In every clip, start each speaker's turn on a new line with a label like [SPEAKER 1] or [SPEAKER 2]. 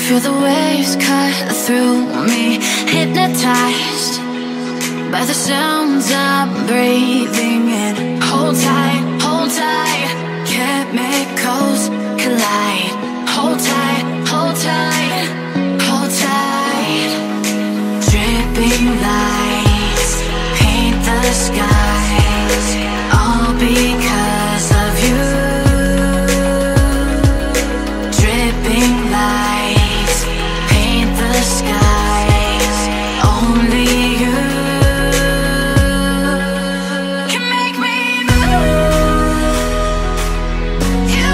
[SPEAKER 1] Feel the waves cut through me, hypnotized by the sounds I'm breathing in. Hold tight, chemicals collide. Hold tight, hold tight, hold tight. Dripping lights paint the skies, all because of you. Dripping lights paint the skies, only you can make me move. You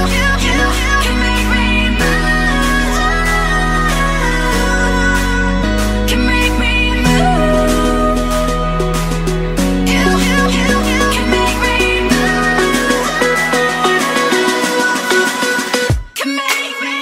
[SPEAKER 1] can make me move. Can make me move. You can make me move. Can make me.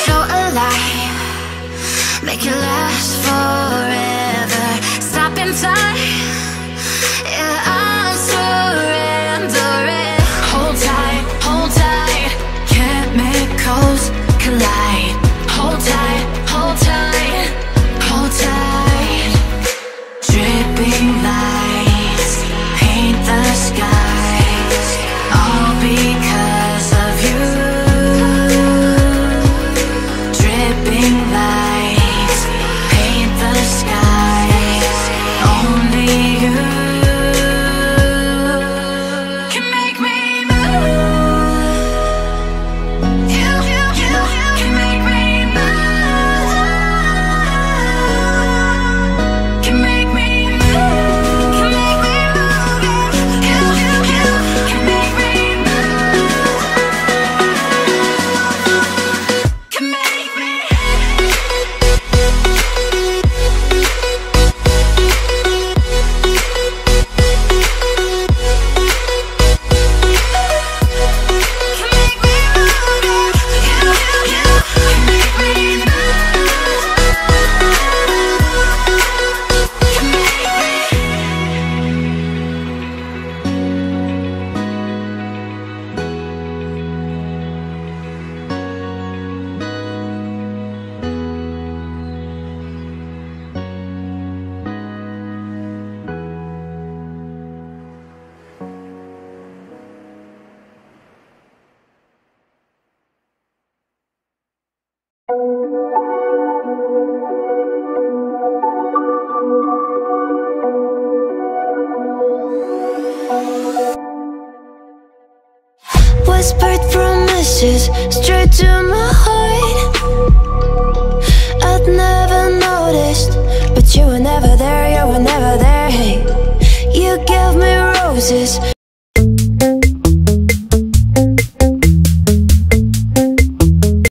[SPEAKER 1] So alive, make it last forever. Stop in time, yeah, I'm surrendering. Hold tight, chemicals collide. Hold tight, hold tight, hold tight. Dripping lights paint the skies, all because of you. Dripping lights paint the skies, only you can make me move. You can make me move. Can make me move. Can make me move. You can make me move. Can make me. Whispered promises straight to my heart. I'd never noticed, but you were never there, you were never there. Hey, you gave me roses,